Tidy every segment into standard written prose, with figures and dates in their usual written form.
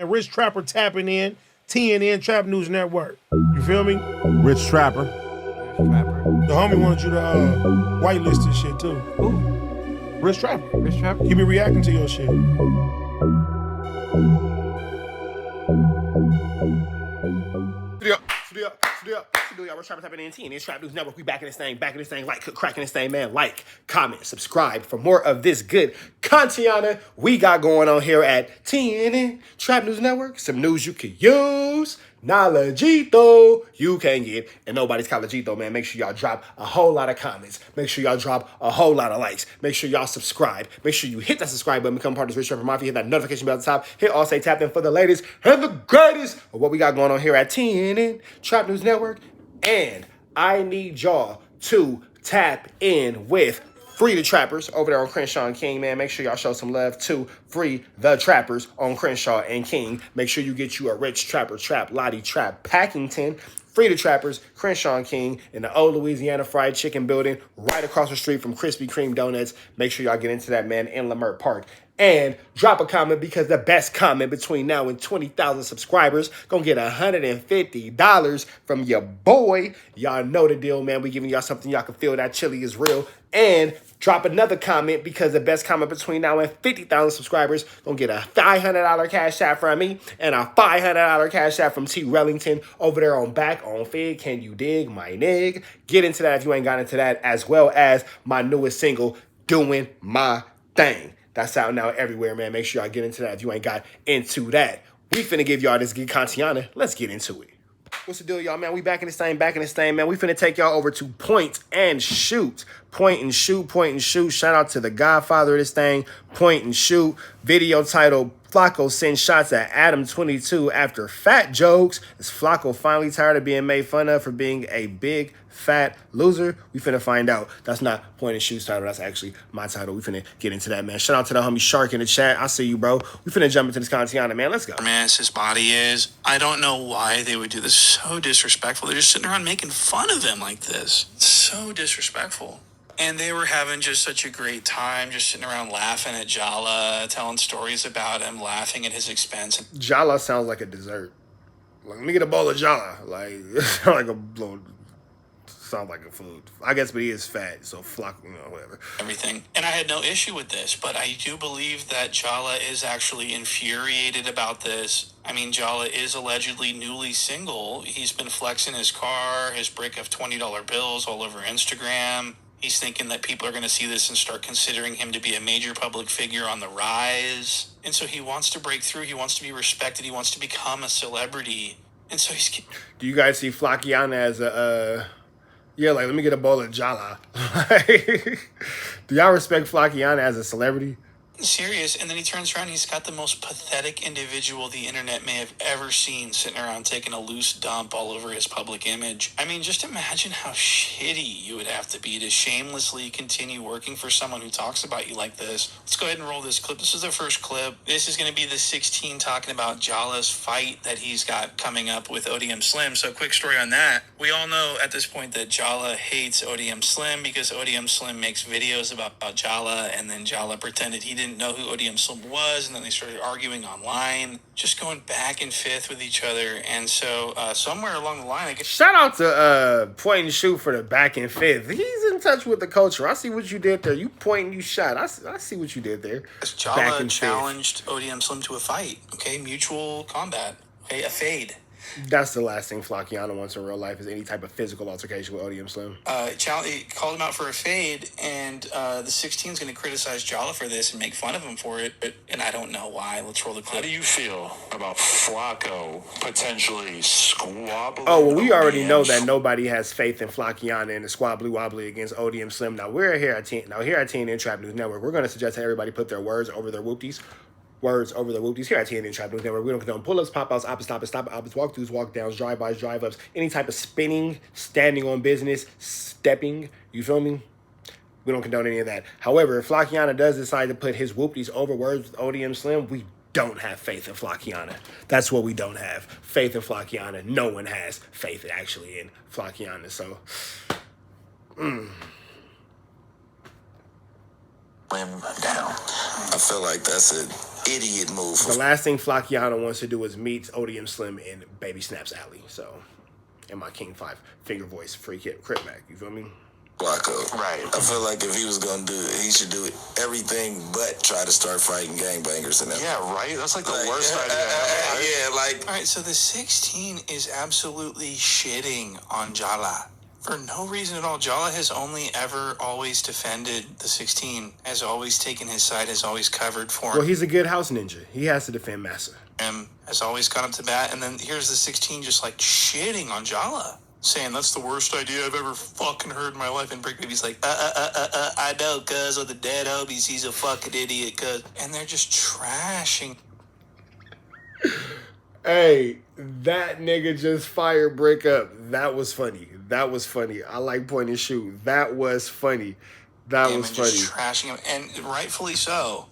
And Rich Trapper tapping in, TNN Trap News Network. You feel me? Rich Trapper. The homie wanted you to whitelist this shit too. Who? Rich Trapper. Rich Trapper? He be reacting to your shit. Y'all, Rich Trapper tapping in TNN Trap News Network. We back in this thing, like cracking this thing, man. Like, comment, subscribe for more of this good content we got going on here at TNN Trap News Network. Some news you can use, knowledgeito you can get, and nobody's collegeito, man. Make sure y'all drop a whole lot of comments. Make sure y'all drop a whole lot of likes. Make sure y'all subscribe. Make sure you hit that subscribe button, become part of this Rich Trapper Mafia. Hit that notification bell at the top. Hit all say tap in for the latest and the greatest of what we got going on here at TNN Trap News Network. And I need y'all to tap in with Free the Trappers over there on Crenshaw and King, man. Make sure y'all show some love to Free the Trappers on Crenshaw and King. Make sure you get you a Rich Trapper Trap Lottie Trap Packington. Free the Trappers, Crenshaw and King in the old Louisiana Fried Chicken building right across the street from Krispy Kreme Donuts. Make sure y'all get into that, man, in Lamert Park. And drop a comment, because the best comment between now and 20,000 subscribers gonna get $150 from your boy. Y'all know the deal, man. We giving y'all something y'all can feel that chili is real. And drop another comment, because the best comment between now and 50,000 subscribers gonna get a $500 cash app from me and a $500 cash app from T. Rellington over there on Back on Fig. Can you dig, my nig? Get into that if you ain't got into that, as well as my newest single, Doing My Thing. That's out now everywhere, man. Make sure y'all get into that if you ain't got into that. We finna give y'all this good content. Let's get into it. What's the deal, y'all, man? We back in this thing, man. We finna take y'all over to Point and Shoot. Point and Shoot. Shout out to the godfather of this thing, Point and Shoot. Video titled, Flakko sends shots at Adam 22 after fat jokes. Is Flakko finally tired of being made fun of for being a big fat loser? We finna find out. That's not Point and Shoot's title. That's actually my title. We finna get into that, man. Shout out to the homie Shark in the chat. I see you, bro. We finna jump into this content, man. Let's go. Man, his body is. I don't know why they would do this. So disrespectful. They're just sitting around making fun of him like this. So disrespectful. And they were having just such a great time, just sitting around laughing at Jala, telling stories about him, laughing at his expense. Jala sounds like a dessert. Like, let me get a bowl of Jala. Like, like a little, sounds like a food. I guess, but he is fat, so Flakko, whatever. Everything. And I had no issue with this, but I do believe that Jala is actually infuriated about this. I mean, Jala is allegedly newly single. He's been flexing his car, his brick of $20 bills all over Instagram. He's thinking that people are going to see this and start considering him to be a major public figure on the rise. And so he wants to break through. He wants to be respected. He wants to become a celebrity. And so he's... Do you guys see Flakko as a... yeah, like, let me get a bowl of Jala. Do y'all respect Flakko as a celebrity? Serious. And then he turns around, he's got the most pathetic individual the internet may have ever seen sitting around taking a loose dump all over his public image. I mean, just imagine how shitty you would have to be to shamelessly continue working for someone who talks about you like this. Let's go ahead and roll this clip. This is the first clip. This is going to be the 16 talking about Jala's fight that he's got coming up with ODM Slim. So quick story on that. We all know at this point that Jala hates ODM Slim because ODM Slim makes videos about Jala, and then Jala pretended he didn't know who ODM Slim was, and then they started arguing online, just going back and forth with each other. And so somewhere along the line, I guess... Shout out to Point and Shoot for the back and fifth. He's in touch with the culture. I see what you did there. You point and you shot. I see what you did there. Jala challenged ODM Slim to a fight. Okay, mutual combat. Okay, a fade. That's the last thing Flakko wants in real life, is any type of physical altercation with ODM Slim. He called him out for a fade, and the 16 is going to criticize Jala for this and make fun of him for it, and I don't know why. Let's roll the clip. How do you feel about Flakko potentially squabbling? Oh, well, we already know that nobody has faith in Flakko and the squabbly wobbly against ODM Slim. Now, we're here at TNN Trap News Network, we're going to suggest that everybody put their words over their whoopties. Words over the whoopties here at TNN Trap News Network. We don't condone pull-ups, pop-outs, opposite stop-ups, stop-ups, walk-throughs, walk-downs, drive-bys, drive-ups, any type of spinning, standing on business, stepping, you feel me? We don't condone any of that. However, if Flakko does decide to put his whoopties over words with ODM Slim, we don't have faith in Flakko. That's what we don't have. Faith in Flakko. No one has faith actually in Flakko. So, Him down. I feel like that's it. idiot move. The last thing Flackiana wants to do is meet ODM Slim in Baby Snaps Alley. So, in my King 5 finger voice, free Crip Mac. You feel me? Flacco. Right. I feel like if he was gonna do it, he should do everything but try to start fighting gangbangers and everything. Yeah, right? That's like the worst idea ever. Yeah, like... All right, so the 16 is absolutely shitting on Jala. For no reason at all. Jala has only ever always defended the 16, has always taken his side, has always covered for Well, he's a good house ninja. He has to defend Massa. him, has always got him to bat, and then here's the 16 just like shitting on Jala. Saying that's the worst idea I've ever fucking heard in my life. And Brick Baby's like, I know, cuz, of the dead homies, he's a fucking idiot, cuz. And they're just trashing. Hey, that nigga just fired Brick up. That was funny. That was funny. I like point and shoot. That was funny. That was funny. Just trashing him, and rightfully so.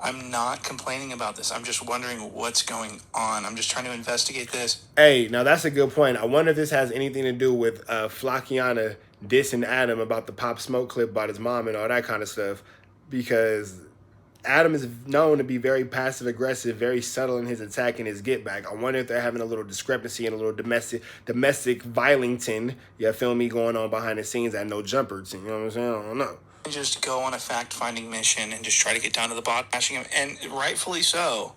I'm not complaining about this. I'm just wondering what's going on. I'm just trying to investigate this. Hey, now that's a good point. I wonder if this has anything to do with Flackiana dissing Adam about the Pop Smoke clip about his mom and all that kind of stuff, because Adam is known to be very passive aggressive, very subtle in his attack and his get back. I wonder if they're having a little discrepancy and a little domestic violenting, you feel me, going on behind the scenes at No Jumpers. You know what I'm saying? I don't know. Just go on a fact-finding mission and just try to get down to the bottom, bashing him, and rightfully so.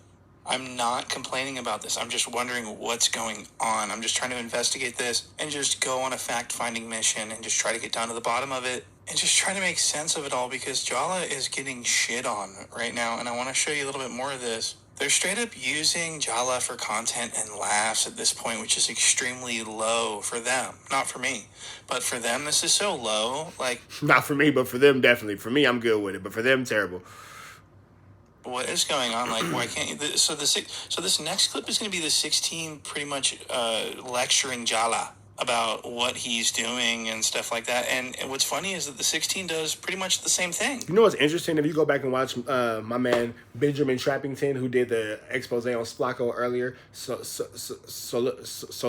I'm not complaining about this. I'm just wondering what's going on. I'm just trying to investigate this and just go on a fact-finding mission and just try to get down to the bottom of it and just try to make sense of it all, because Jala is getting shit on right now, and I want to show you a little bit more of this. They're straight up using Jala for content and laughs at this point, which is extremely low for them. Not for me, but for them, this is so low. Like, not for me, but for them, definitely. For me, I'm good with it, but for them, terrible. What is going on? Like, why can't you? So this next clip is going to be the 16 pretty much lecturing Jala about what he's doing and stuff like that. And what's funny is that the 16 does pretty much the same thing. You know what's interesting? If you go back and watch my man Benjamin Trappington, who did the expose on Flacco earlier, so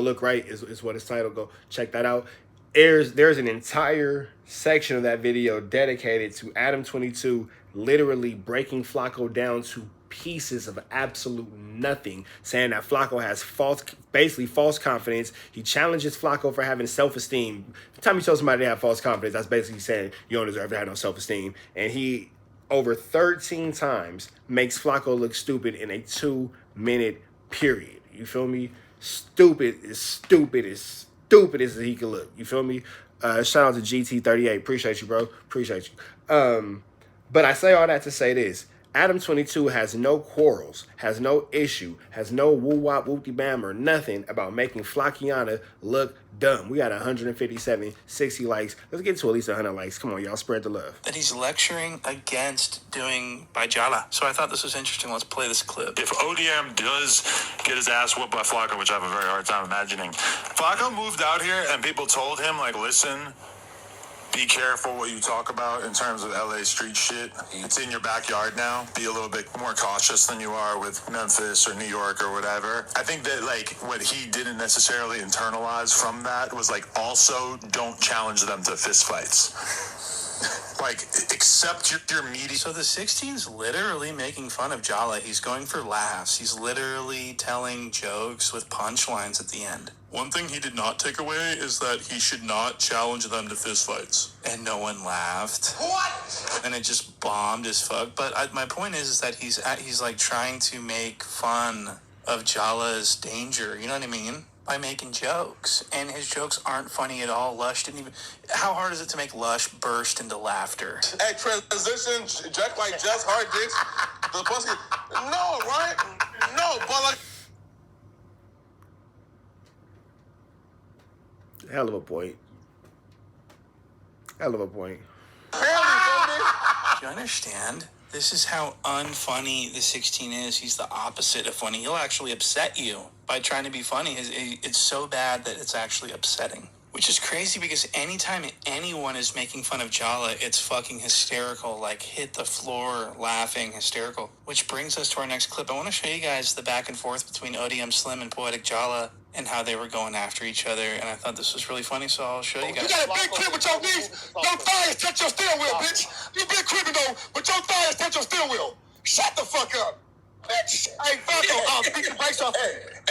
look right is what his title. Go check that out. There's an entire section of that video dedicated to Adam 22 literally breaking Flacco down to pieces of absolute nothing, saying that Flacco has false confidence. He challenges Flacco for having self-esteem. Every time you tell somebody they have false confidence, that's basically saying you don't deserve to have no self-esteem. And he, over 13 times, makes Flacco look stupid in a 2-minute period. You feel me? Stupid as he can look. You feel me? Shout out to GT38. Appreciate you, bro. Appreciate you. But I say all that to say this. Adam 22 has no quarrels, has no issue, has no woo-wop, whoop-de-bam or nothing about making Flackiana look dumb. We got 157, 60 likes. Let's get to at least 100 likes. Come on, y'all, spread the love. That he's lecturing against doing by Jala. So I thought this was interesting. Let's play this clip. If ODM does get his ass whooped by Flacco, which I have a very hard time imagining, Flacco moved out here and people told him, like, listen, be careful what you talk about in terms of LA street shit. It's in your backyard now. Be a little bit more cautious than you are with Memphis or New York or whatever. I think that, like, what he didn't necessarily internalize from that was, like, also don't challenge them to fistfights. Like, accept your media. So the 16's literally making fun of Jala. He's going for laughs. He's literally telling jokes with punchlines at the end. One thing he did not take away is that he should not challenge them to fistfights. And no one laughed. What? And it just bombed as fuck. But my point is that he's like trying to make fun of Jala's danger. You know what I mean? By making jokes, and his jokes aren't funny at all. Lush didn't even. How hard is it to make Lush burst into laughter? Hey, transition, Jack like just hard dicks. The pussy. No, right? No, but like. Hell of a point. Hell of a point. Do you understand? This is how unfunny the 16 is. He's the opposite of funny. He'll actually upset you by trying to be funny. It's so bad that it's actually upsetting. Which is crazy because anytime anyone is making fun of Jala, it's fucking hysterical. Like, hit the floor, laughing, hysterical. Which brings us to our next clip. I want to show you guys the back and forth between ODM Slim and Poetik Jala and how they were going after each other. And I thought this was really funny, so I'll show you guys. You got a big crib with your knees. Your thighs touch your steering wheel, bitch. You big cribbing though, but your thighs touch your steering wheel. Shut the fuck up. Bitch! Hey, Flakko, I'll beat the brakes off you.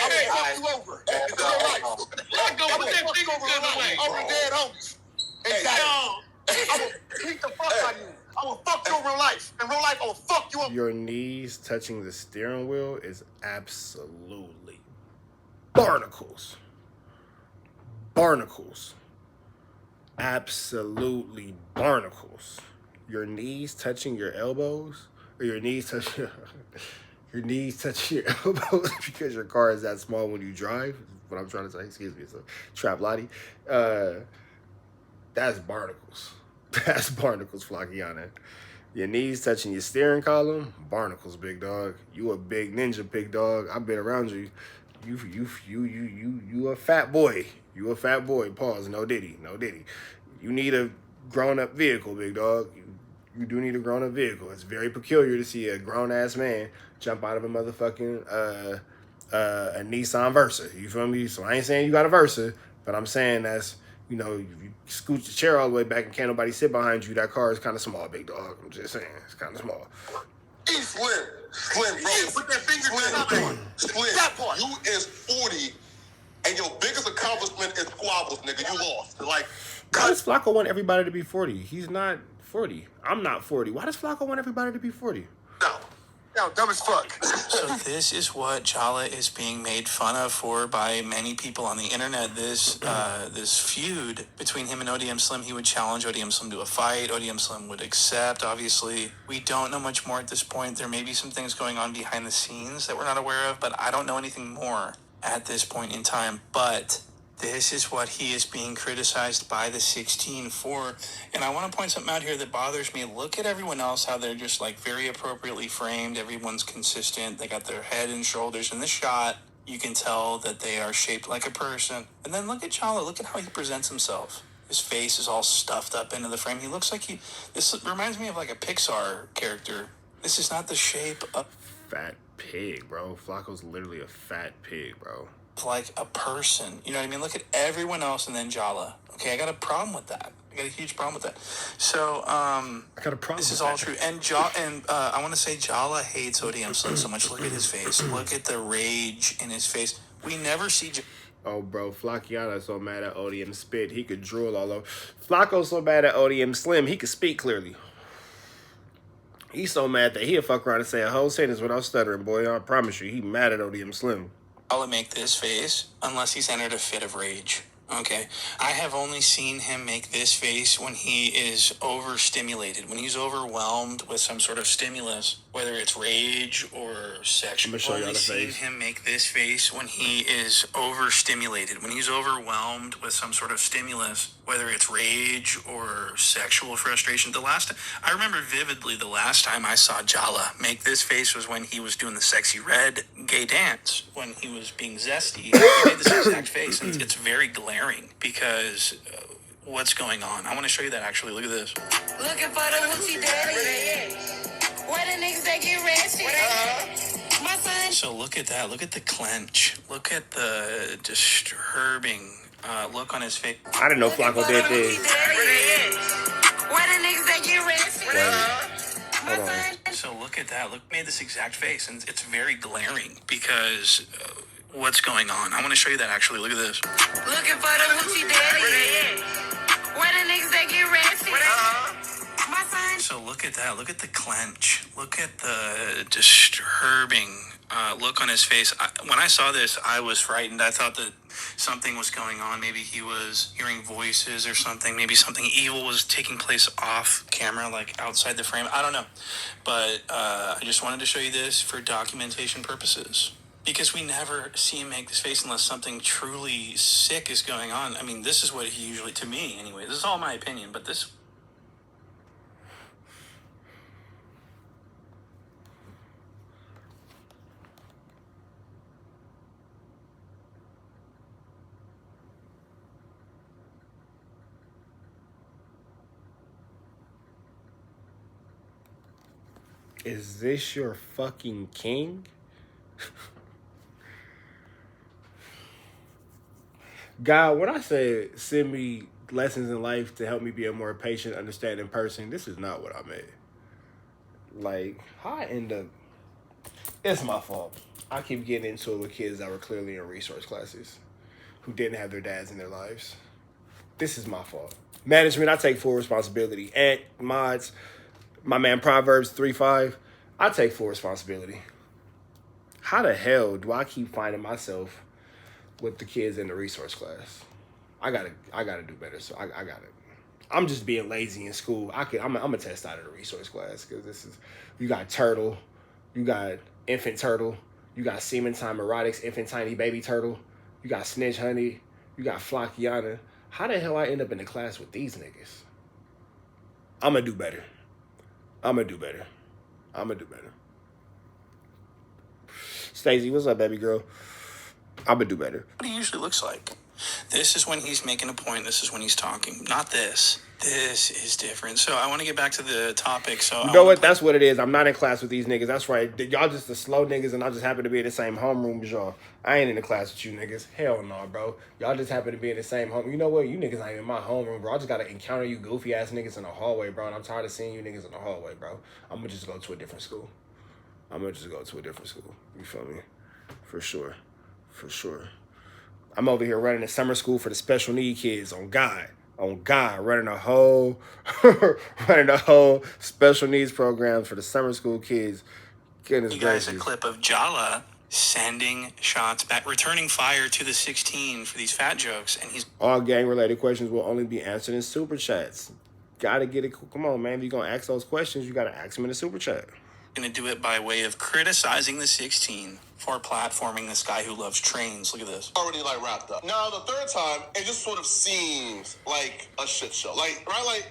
I'm gonna fuck you over. It's real life. Flakko, put that finger away. Over the dead homies. Exactly. I'm gonna beat the fuck out of you. I'm gonna fuck you in real life. In real life, I'm gonna fuck you up. Your knees touching the steering wheel is absolutely barnacles. Barnacles. Absolutely barnacles. Your knees touching your elbows, or your knees touch your knees touching your elbows because your car is that small when you drive. Is what I'm trying to say. Excuse me, it's a trap lottie. That's barnacles. That's barnacles, Flackiana. Your knees touching your steering column, barnacles, big dog. You a big ninja, big dog. I've been around you. You a fat boy. You a fat boy. Pause. No diddy. No diddy. You need a grown-up vehicle, big dog. You do need a grown-up vehicle. It's very peculiar to see a grown-ass man jump out of a motherfucking a Nissan Versa. You feel me? So I ain't saying you got a Versa, but I'm saying that's, you know, if you scoot the chair all the way back and can't nobody sit behind you, that car is kind of small, big dog. I'm just saying, it's kind of small. He's slim. Slim, bro. Yeah, put that finger to that part. Slim. That part. You is 40, and your biggest accomplishment is squabbles, nigga. You lost. Like, why does Flacco want everybody to be 40? He's not 40. I'm not 40. Why does Flacco want everybody to be 40? no, dumb as fuck. So this is what Jala is being made fun of for by many people on the internet. This feud between him and ODM Slim. He would challenge ODM Slim to a fight. ODM Slim would accept. Obviously, we don't know much more at this point. There may be some things going on behind the scenes that we're not aware of, but I don't know anything more at this point in time. But this is what he is being criticized by the 16 for. And I want to point something out here that bothers me. Look at everyone else, how they're just like very appropriately framed. Everyone's consistent. They got their head and shoulders in the shot. You can tell that they are shaped like a person. And then look at Chala. Look at how he presents himself. His face is all stuffed up into the frame. He looks like this reminds me of like a Pixar character. This is not the shape of Fat pig, bro. Flacco's literally a fat pig, bro. like a person. You know what I mean? Look at everyone else and then Jala. Okay, I got a problem with that. I got a huge problem with that. So, I got a problem. this is with all that. true. And I want to say Jala hates ODM Slim so much. Look at his face. Look at the rage in his face. We never see Oh, bro, Flacciano's so mad at ODM Spit, he could drool all over. Flacco's so mad at ODM Slim, he could speak clearly. He's so mad that he'll fuck around and say a whole sentence without stuttering, boy. I promise you, he mad at ODM Slim. Jala make this face unless he's entered a fit of rage. Okay, I have only seen him make this face when he is overstimulated, when he's overwhelmed with some sort of stimulus, whether it's rage or sexual. I'm gonna show y'all I've only the seen face. him make this face when he is overstimulated, when he's overwhelmed with some sort of stimulus, whether it's rage or sexual frustration. I remember vividly the last time I saw Jala make this face was when he was doing the sexy red gay dance, when he was being zesty. He made this exact face, and it's very glaring because what's going on. I want to show you that actually. Look at this. Looking for the hoochie daddy. Where the niggas that get ratchet? My son. So look at that. Look at the clench. Look at the disturbing look on his face. I didn't know Flacco did this. Where the niggas that get ratchet? Hold on. So look at that. Look, made this exact face, and it's very glaring because what's going on. I want to show you that actually. Look at this. Looking for the hoochie daddy. Where the niggas that get ratchet? My son. So look at that. Look at the clench. Look at the disturbing look on his face. When I saw this, I was frightened. I thought that something was going on. Maybe he was hearing voices or something. Maybe something evil was taking place off camera, like outside the frame. I don't know. But I just wanted to show you this for documentation purposes. Because we never see him make this face unless something truly sick is going on. I mean, this is what he usually, to me anyway, this is all my opinion, but this... Is this your fucking king? God, when I say send me lessons in life to help me be a more patient, understanding person, this is not what I meant. Like, how I end up... It's my fault. I keep getting into it with kids that were clearly in resource classes who didn't have their dads in their lives. This is my fault. Management, I take full responsibility. And mods, my man Proverbs 3:5, I take full responsibility. How the hell do I keep finding myself with the kids in the resource class? I gotta do better. So I got it. I'm just being lazy in school. I'm gonna test out of the resource class because this is, you got turtle, you got infant turtle, you got semen time erotics, infant tiny baby turtle, you got snitch honey, you got Flakkiana. How the hell I end up in the class with these niggas? I'm gonna do better. Stacey, what's up, baby girl? I'm gonna do better. What he usually looks like. This is when he's making a point. This is when he's talking. Not this. This is different. So I want to get back to the topic. So you know what? That's what it is. I'm not in class with these niggas. That's right. Y'all just the slow niggas, and I just happen to be in the same homeroom as y'all. I ain't in the class with you niggas. Hell no, bro. Y'all just happen to be in the same home. You know what? You niggas ain't in my homeroom, bro. I just gotta encounter you goofy ass niggas in the hallway, bro. And I'm tired of seeing you niggas in the hallway, bro. I'm gonna just go to a different school. You feel me? For sure. I'm over here running a summer school for the special need kids. On God, running a whole special needs program for the summer school kids. Goodness you guys gracious. A clip of Jala sending shots back, returning fire to the 16 for these fat jokes, and he's all gang related questions will only be answered in super chats. Gotta get it. Come on, man. If you're gonna ask those questions, you gotta ask them in the super chat. Gonna do it by way of criticizing the 16 for platforming this guy who loves trains. Look at this. Already wrapped up. Now the third time, it just sort of seems like a shit show. Like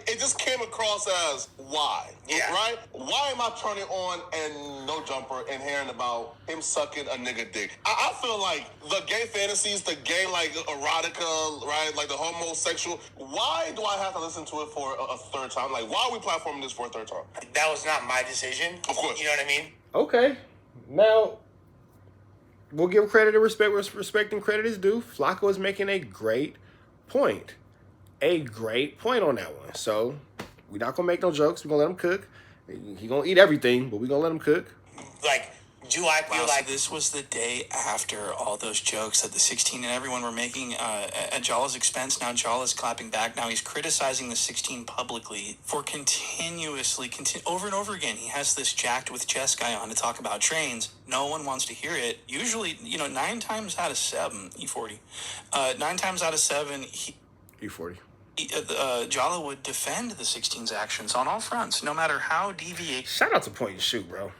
it just came across as why? Yeah. Right? Why am I turning on and No Jumper and hearing about him sucking a nigga dick? I feel like the gay fantasies, the gay erotica, right? Like the homosexual. Why do I have to listen to it for a third time? Like, why are we platforming this for a third time? That was not my decision. Of course. You know what I mean? Okay. Now, we'll give credit to respect and credit is due. Flakko is making a great point. On that one. So, we're not going to make no jokes. We're going to let him cook. He going to eat everything, but we're going to let him cook. Like, do I feel like... So this was the day after all those jokes that the 16 and everyone were making at Jala's expense. Now Jala's clapping back. Now he's criticizing the 16 publicly for continuously, over and over again. He has this jacked with Jess guy on to talk about trains. No one wants to hear it. Usually, 9 times out of 7, E40. 9 times out of 7, E40. Jala would defend the 16's actions on all fronts, no matter how deviated. Shout out to Point and Shoot, bro.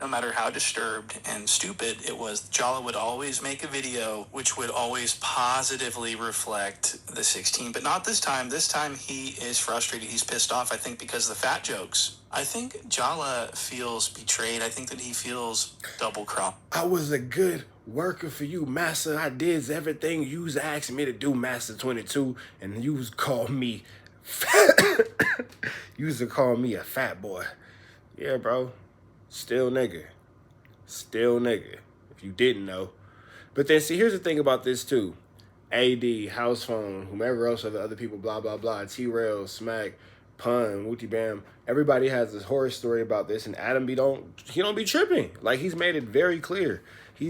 No matter how disturbed and stupid it was, Jala would always make a video which would always positively reflect the 16, but not this time. This time he is frustrated. He's pissed off, I think, because of the fat jokes. I think Jala feels betrayed. I think that he feels double-crossed. I was a good worker for you, Master. I did everything you asked me to do, Master 22, and you called me you used to call me a fat boy. Yeah, bro. Still nigga. If you didn't know. But then, see, here's the thing about this, too. AD, House Phone, whomever else are the other people, blah, blah, blah, T-Rail, Smack, Pun, Wooty Bam. Everybody has this horror story about this, and Adam don't be tripping. Like, he's made it very clear. You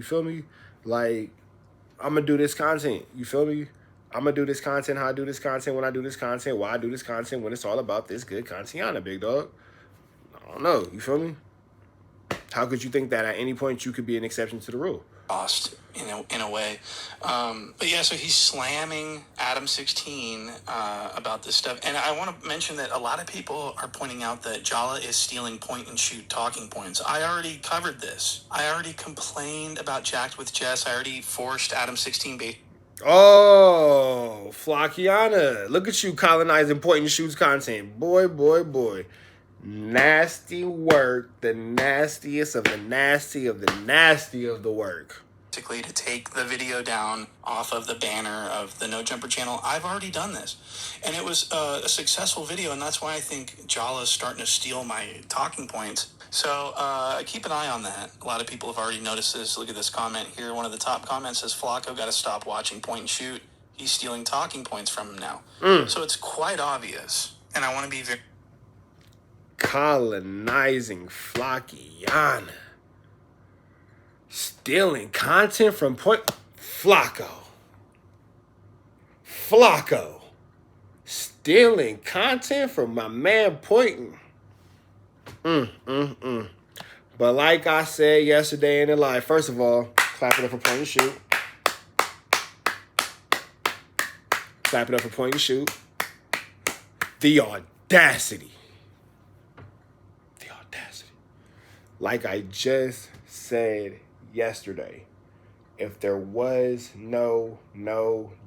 feel me? Like, I'm going to do this content. You feel me? I'm going to do this content, how I do this content, when I do this content, why I do this content, when it's all about this good content, big dog. I don't know. You feel me? How could you think that at any point you could be an exception to the rule? Lost, in a way. But yeah, so he's slamming Adam 16 about this stuff. And I want to mention that a lot of people are pointing out that Jala is stealing point-and-shoot talking points. I already covered this. I already complained about Jacked with Jess. I already forced Adam 16 Oh, Flakkiana. Look at you colonizing point-and-shoots content. Boy. Nasty work, the nastiest of the nasty of the nasty of the work. Basically, to take the video down off of the banner of the No Jumper channel. I've already done this, and it was a successful video, and that's why I think Jala is starting to steal my talking points. So keep an eye on that. A lot of people have already noticed this. Look at this comment here. One of the top comments says, Flakko got to stop watching point and shoot. He's stealing talking points from him now. So it's quite obvious, and I want to be very... colonizing Flackiana. Stealing content from Flakko. Stealing content from my man Pointing. But like I said yesterday in the live, first of all, clap it up for Point and Shoot. Clap it up for Point and Shoot. The audacity. Like I just said yesterday, if there was no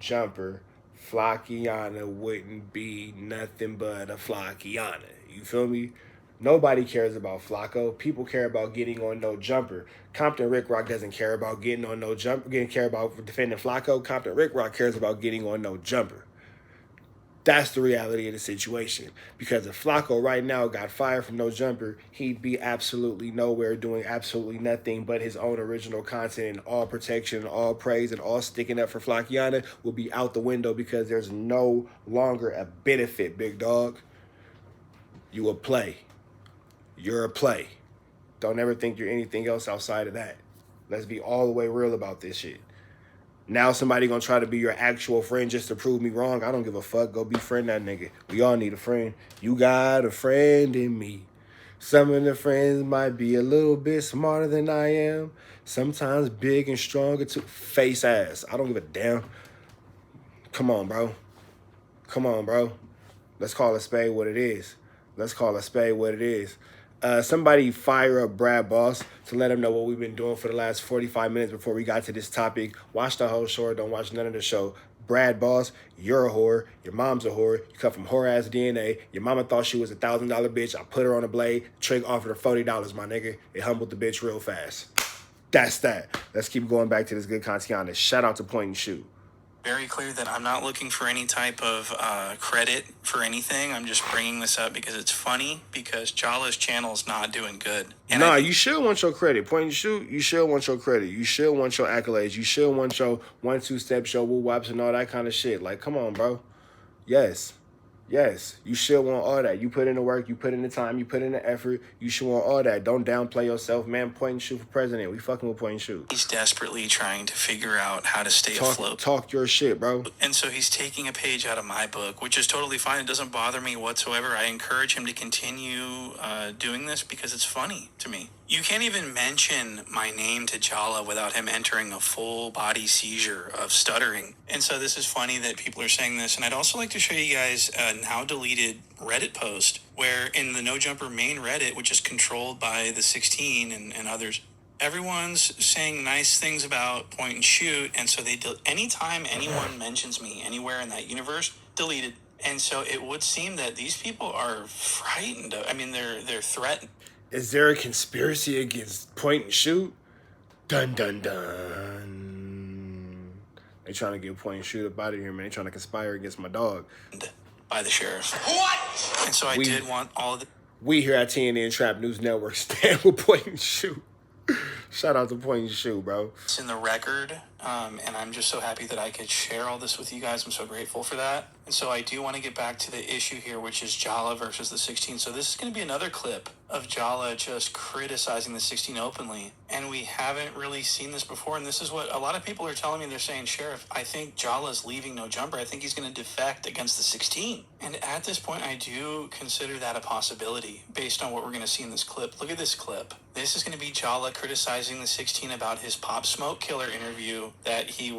jumper, Flackiana wouldn't be nothing but a Flackiana. You feel me? Nobody cares about Flacko. People care about getting on no jumper. Compton Rick Rock doesn't care about getting on no jumper. Care about defending Flacko. Compton Rick Rock cares about getting on no jumper. That's the reality of the situation. Because if Flacko right now got fired from no jumper, he'd be absolutely nowhere doing absolutely nothing but his own original content, and all protection, all praise, and all sticking up for Flackiana will be out the window because there's no longer a benefit, big dog. You a play. You're a play. Don't ever think you're anything else outside of that. Let's be all the way real about this shit. Now somebody gonna try to be your actual friend just to prove me wrong. I don't give a fuck. Go befriend that nigga. We all need a friend. You got a friend in me. Some of the friends might be a little bit smarter than I am. Sometimes big and stronger too. Face ass. I don't give a damn. Come on, bro. Let's call a spade what it is. Somebody fire up Brad Boss to let him know what we've been doing for the last 45 minutes before we got to this topic. Watch the whole show or don't watch none of the show. Brad Boss, you're a whore. Your mom's a whore. You come from whore-ass DNA. Your mama thought she was a $1,000 bitch. I put her on a blade. Trig offered her $40, my nigga. It humbled the bitch real fast. That's that. Let's keep going back to this good content. Shout out to Point and Shoot. Very clear that I'm not looking for any type of credit for anything. I'm just bringing this up because it's funny, because Jala's channel is not doing good. And you should want your credit. Point and Shoot, you should want your credit. You should want your accolades. You should want your 1-2 steps, your woo-wops, and all that kind of shit. Like, come on, bro. Yes, you should want all that. You put in the work, you put in the time, you put in the effort. You should want all that. Don't downplay yourself, man. Point and Shoot for president. We fucking with Point and Shoot. He's desperately trying to figure out how to stay afloat. Talk your shit, bro. And so he's taking a page out of my book, which is totally fine. It doesn't bother me whatsoever. I encourage him to continue doing this because it's funny to me. You can't even mention my name to Jala without him entering a full body seizure of stuttering. And so this is funny that people are saying this. And I'd also like to show you guys a now deleted Reddit post where in the No Jumper main Reddit, which is controlled by the 16 and others, everyone's saying nice things about Point and Shoot. And so anytime anyone mentions me anywhere in that universe, deleted. And so it would seem that these people are frightened. I mean, they're threatened. Is there a conspiracy against Point and Shoot? Dun, dun, dun. They trying to get Point and Shoot up out of here, man. They trying to conspire against my dog. By the sheriff. What? And so I did want all of the... We here at TNN Trap News Network stand with Point and Shoot. Shout out to Point and Shoot, bro. It's in the record, and I'm just so happy that I could share all this with you guys. I'm so grateful for that. And so I do want to get back to the issue here, which is Jala versus the 16. So this is going to be another clip of Jala just criticizing the 16 openly. And we haven't really seen this before. And this is what a lot of people are telling me. They're saying, Sheriff, I think Jala's leaving No Jumper. I think he's going to defect against the 16. And at this point, I do consider that a possibility based on what we're going to see in this clip. Look at this clip. This is going to be Jala criticizing the 16 about his Pop Smoke Killer interview that he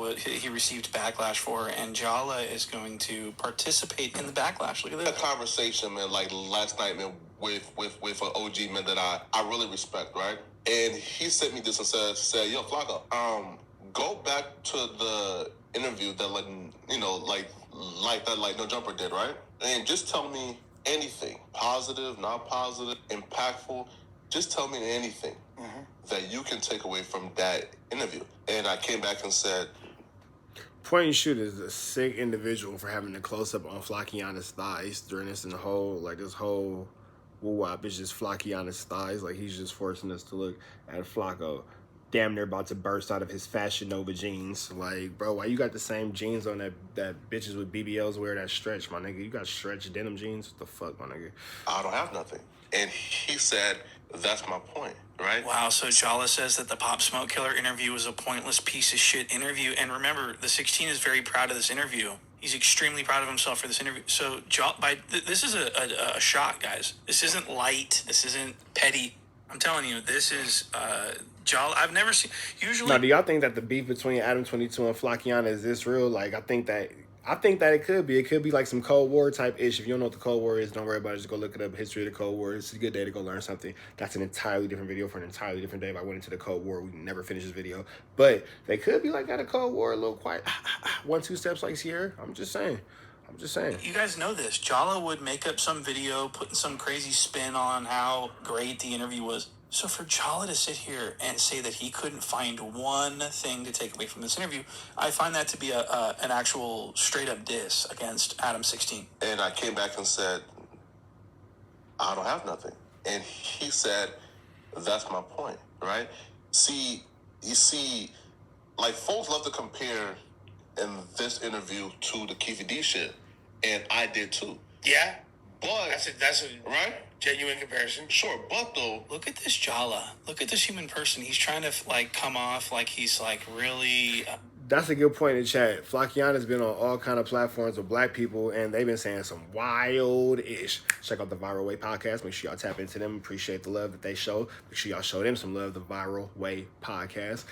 received backlash for. And Jala is going to participate in the backlash. Look at this. A conversation, man, like last night, man, with an OG man that I really respect, right? And he sent me this and said, yo, Flakko, go back to the interview that like No Jumper did, right? And just tell me anything, positive, not positive, impactful. Just tell me anything that you can take away from that interview. And I came back and said, Point and Shoot is a sick individual for having a close-up on Flackiana's thighs during this whole woo-wop. It's just Flackiana's thighs. Like, he's just forcing us to look at Flacko. damn near about to burst out of his Fashion Nova jeans. Like, bro, why you got the same jeans on that bitches with BBLs wear that stretch, my nigga? You got stretch denim jeans? What the fuck, my nigga? I don't have nothing. And he said, that's my point, right? Wow, so Jala says that the Pop Smoke Killer interview was a pointless piece of shit interview. And remember, the 16 is very proud of this interview. He's extremely proud of himself for this interview. So this is a shot, guys. This isn't light. This isn't petty. I'm telling you, this is Jala. I've never seen. Usually, Now, do y'all think that the beef between Adam 22 and Flackiana is this real? Like, I think that it could be. It could be like some Cold War type ish. If you don't know what the Cold War is, don't worry about it. Just go look it up. History of the Cold War. It's a good day to go learn something. That's an entirely different video for an entirely different day. If I went into the Cold War, we never finished this video. But they could be like at a Cold War, a little quiet. 1-2 steps like Sierra. I'm just saying. you guys know this. Jala would make up some video, putting some crazy spin on how great the interview was. So for Jala to sit here and say that he couldn't find one thing to take away from this interview, I find that to be an actual straight up diss against Adam 16. And I came back and said, I don't have nothing. And he said, that's my point, right? See, you see, like, folks love to compare in this interview to the Keefe D shit. And I did too. Yeah, But, that's a right? genuine comparison. Sure, but though, Look at this Jala. Look at this human person. He's trying to like come off like he's like really. That's a good point in chat. Flackiana's been on all kind of platforms with black people, and they've been saying some wild-ish. Check out the Viral Way podcast. Make sure y'all tap into them. Appreciate the love that they show. Make sure y'all show them some love, the Viral Way podcast.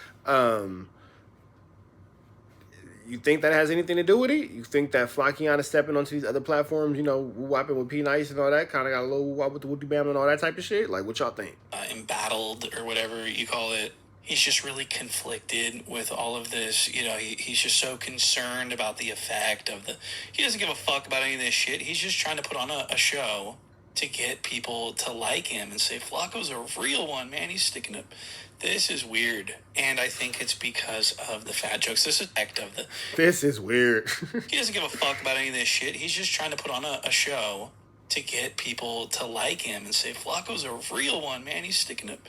You think that has anything to do with it? You think that Flackiana stepping onto these other platforms, you know, whopping with P Nice and all that, kind of got a little whoop with the Whoopie Bam and all that type of shit? Like, what y'all think? Embattled or whatever you call it. He's just really conflicted with all of this. You know, he's just so concerned about the effect of the. He doesn't give a fuck about any of this shit. He's just trying to put on a show to get people to like him and say Flacco's a real one, man. He's sticking up. This is weird, and I think it's because of the fat jokes. This is act of the. This is weird. He doesn't give a fuck about any of this shit. He's just trying to put on a show to get people to like him and say Flacco's a real one, man. He's sticking up.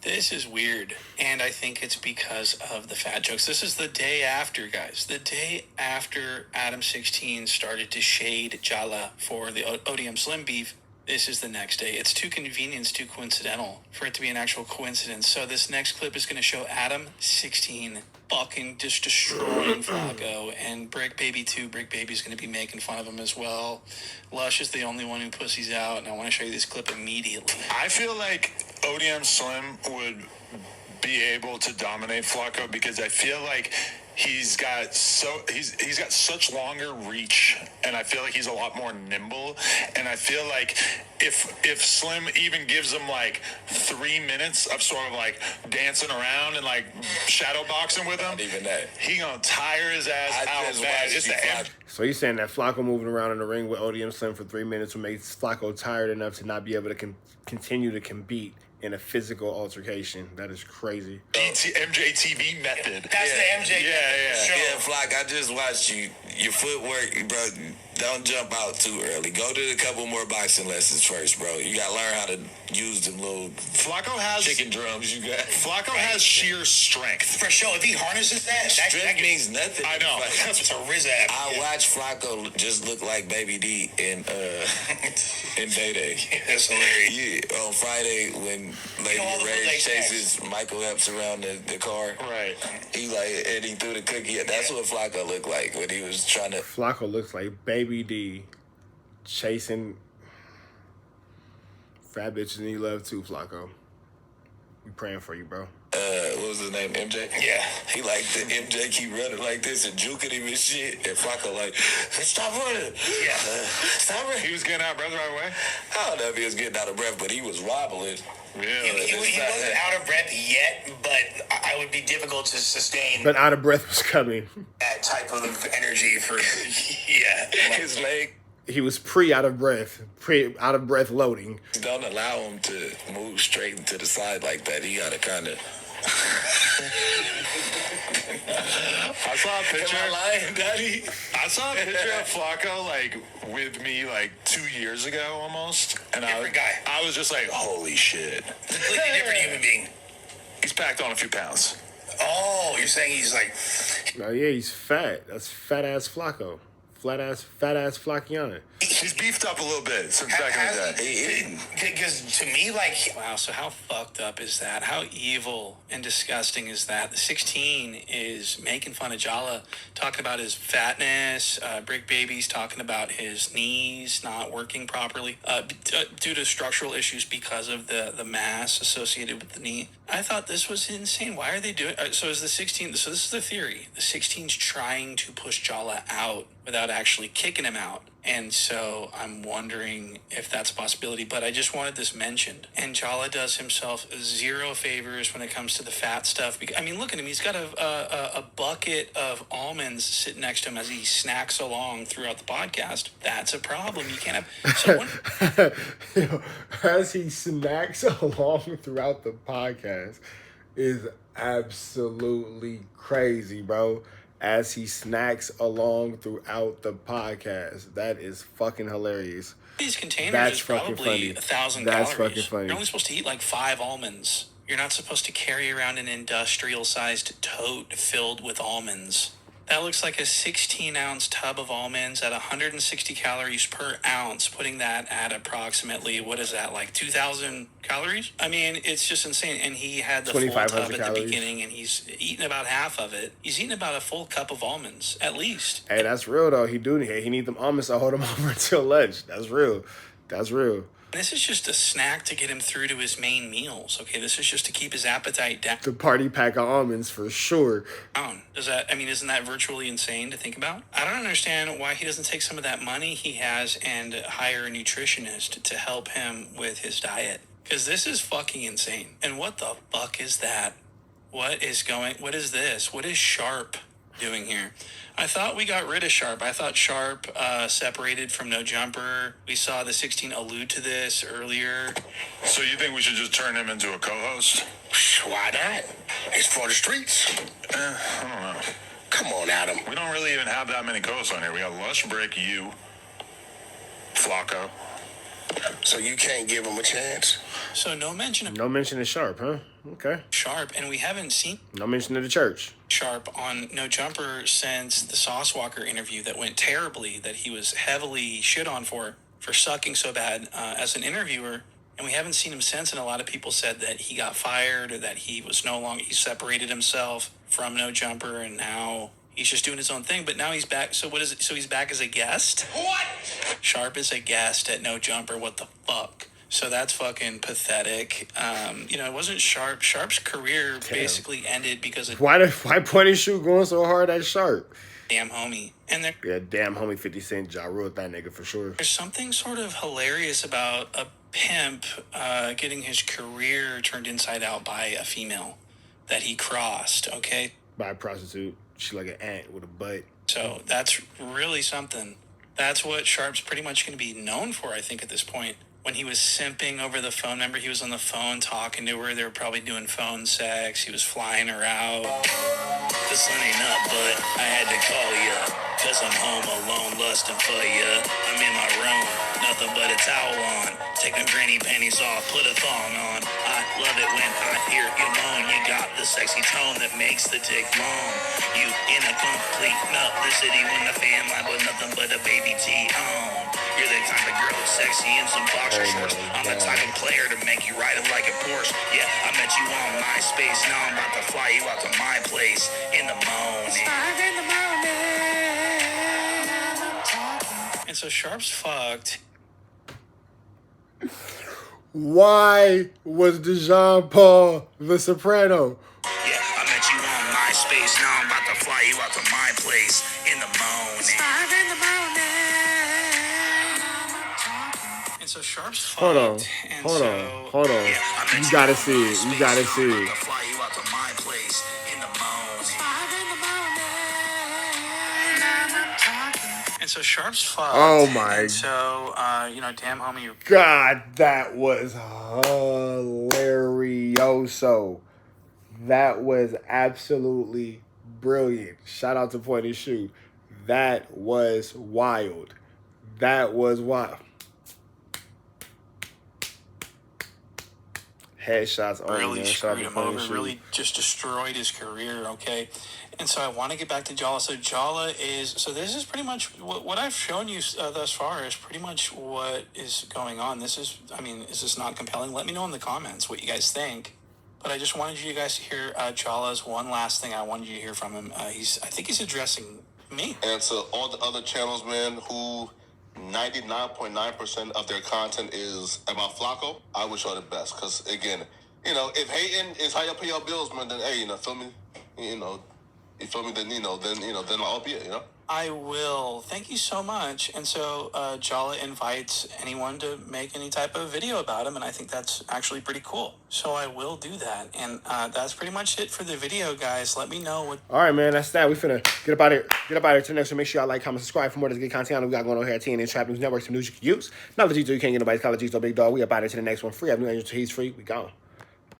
This is weird, and I think it's because of the fat jokes. This is the day after, guys. The day after Adam 16 started to shade Jala for the ODM Slim beef. This is the next day. It's too convenient, it's too coincidental for it to be an actual coincidence. So this next clip is going to show Adam 16 fucking just destroying Flacco, and Brick Baby 2. Brick Baby's going to be making fun of him as well. Lush is the only one who pussies out, and I want to show you this clip immediately. I feel like ODM Slim would be able to dominate Flacco because I feel like he's got such longer reach, and I feel like he's a lot more nimble. And I feel like if Slim even gives him like 3 minutes of sort of like dancing around and like shadow boxing with him, Even that. he gonna tire his ass out bad. It's the end. So you're saying that Flacco moving around in the ring with ODM Slim for 3 minutes will make Flacco tired enough to not be able to continue to compete in a physical altercation? That is crazy. MJTV method. That's the MJ. Yeah. Show. Yeah, Flock, I just watched you. Your footwork, bro, don't jump out too early. Go to a couple more boxing lessons first, bro. You gotta learn how to use them little Flacco has chicken drums you got. Flacco has sheer strength. For sure, if he harnesses that Strength means nothing. I know. It's a Riz I watched Flacco just look like Baby D in Day Day. That's hilarious. Yeah, on Friday when Lady all the Ray bootleg chases Michael Epps around the car. Right. He like and he threw the cookie. That's what Flacco looked like when he was trying to. Flacco looks like Baby D chasing fat bitches and you love too, Flacco. We praying for you, bro. What was his name? MJ? Yeah. He like the MJ keep running like this and juking him and shit. And Flacco like, stop running. Yeah. Stop running. He was getting out breath right away. I don't know if he was getting out of breath, but he was wobbling. Really? He wasn't out of breath yet, but I would be difficult to sustain But out of breath was coming. that type of energy for, yeah. His leg He was out of breath loading. don't allow him to move straight into the side like that. He gotta kind of. I saw a picture. Am I lying, Daddy? I saw a picture of Flacco like with me like 2 years ago almost, and Different guy. I was just like, holy shit. Completely different human being. He's packed on a few pounds. Oh, you're saying he's like, Oh yeah, he's fat. That's fat ass Flakko. Fat ass Flackiana. He's beefed up a little bit since back in the day. because to me, like, Wow, so how fucked up is that? How evil and disgusting is that? The 16 is making fun of Jala, talking about his fatness. Brick Baby's talking about his knees not working properly due to structural issues because of the mass associated with the knee. I thought this was insane. Why are they doing so is the 16, so this is the theory. The 16's trying to push Jala out without actually kicking him out. And so I'm wondering if that's a possibility, but I just wanted this mentioned. And Jala does himself zero favors when it comes to the fat stuff. I mean, look at him. He's got a bucket of almonds sitting next to him as he snacks along throughout the podcast. That's a problem. You can't have... So as he snacks along throughout the podcast is absolutely crazy, bro. As he snacks along throughout the podcast. That is fucking hilarious. These containers That's is fucking probably funny. 1,000 That's calories. fucking funny. You're only supposed to eat like 5 almonds. You're not supposed to carry around an industrial-sized tote filled with almonds. That looks like a 16-ounce tub of almonds at 160 calories per ounce, putting that at approximately, what is that, like 2,000 calories? I mean, it's just insane. And he had the full tub 2,500 at calories. the beginning, and he's eaten about half of it. He's eaten about a full cup of almonds, at least. Hey, that's real though. He need them almonds to hold him over until lunch. That's real. That's real. This is just a snack to get him through to his main meals, okay? This is just to keep his appetite down. The party pack of almonds for sure. Isn't that virtually insane to think about? I don't understand why he doesn't take some of that money he has and hire a nutritionist to help him with his diet. Because this is fucking insane. And what the fuck is that? What is this? What is Sharp doing here? I thought we got rid of Sharp. I thought Sharp separated from No Jumper. We saw the 16 allude to this earlier. So you think we should just turn him into a co-host? why not? It's for the streets. I don't know. Come on, Adam. We don't really even have that many co-hosts on here. We got Lush Brick, you, Flakko. So you can't give him a chance? So no mention of No mention of Sharp, huh? Okay. Sharp, and we haven't seen No mention of the church. Sharp on No Jumper since the Sauce Walker interview that went terribly, that he was heavily shit on for sucking so bad as an interviewer. And we haven't seen him since, and a lot of people said that he got fired or that he separated himself from No Jumper, and now he's just doing his own thing. But now he's back. So what is it? So he's back as a guest? What? Sharp is a guest at No Jumper. What the fuck? So that's fucking pathetic. It wasn't Sharp. Sharp's career basically ended because of Why point and shoot going so hard at Sharp? Damn Homie. And Yeah, damn homie 50 Cent Ja Rule that nigga for sure. there's something sort of hilarious about a pimp getting his career turned inside out by a female that he crossed, okay? By a prostitute. She like an ant with a butt. So that's really something. That's what Sharp's pretty much going to be known for, I think, at this point. When he was simping over the phone, remember he was on the phone talking to her. They were probably doing phone sex. He was flying her out. The sun ain't up, but I had to call ya. Cause I'm home alone, lusting for ya. I'm in my room, nothing but a towel on. Take them granny panties off, put a thong on. I love it when I hear you moan. You got the sexy tone that makes the dick long. You in a complete nut. The city when the fan line, but nothing but a baby T on. You're the kind of girl that's sexy in some boxer shorts. I'm the type of player to make you ride it like a Porsche. Yeah, I met you on MySpace. Now I'm about to fly you out to my place in the morning. 5 in the morning. And so Sharp's fucked. Why was Dejan Paul the soprano? Yeah, I met you on MySpace. Now I'm about to fly you out to my place in the morning. 5 in the morning. And so Sharp's fucked. Hold on. And Hold so, on. Yeah, I met You gotta on see it. You MySpace. gotta Now see I'm it. about to fly you out to my place in the morning. 5 in the morning. And so Sharp's fucked. Oh my. And so, damn homie. God, that was hilarioso. That was absolutely brilliant. Shout out to Point and Shoot. That was wild. That was wild. Headshots only, really man. screwed Shout out him to over, Punisher. really just destroyed his career, okay? And so I want to get back to Jala. So Jala is, so this is pretty much, what I've shown you thus far is pretty much what is going on. This is, I mean, is this not compelling? Let me know in the comments what you guys think. But I just wanted you guys to hear Jala's one last thing I wanted you to hear from him. I think he's addressing me. And to all the other channels, man, who 99.9% of their content is about Flakko, I wish y'all the best. Because, again, you know, if hating is how you pay your bills, man, then, hey, you know, feel me? You feel me? Then I'll be it, you know? I will. Thank you so much. And so Jala invites anyone to make any type of video about him, and I think that's actually pretty cool. So I will do that. And that's pretty much it for the video, guys. Let me know what... All right, man. That's that. We finna get up out here. Get up out here to the next one. Make sure y'all like, comment, subscribe for more of this good content we got going on here at TNN Trap News Network. Some news you can use. Not the G2, you can't get nobody's college G2, big dog. We up out here to the next one. Free. I have new angels. He's free. We gone.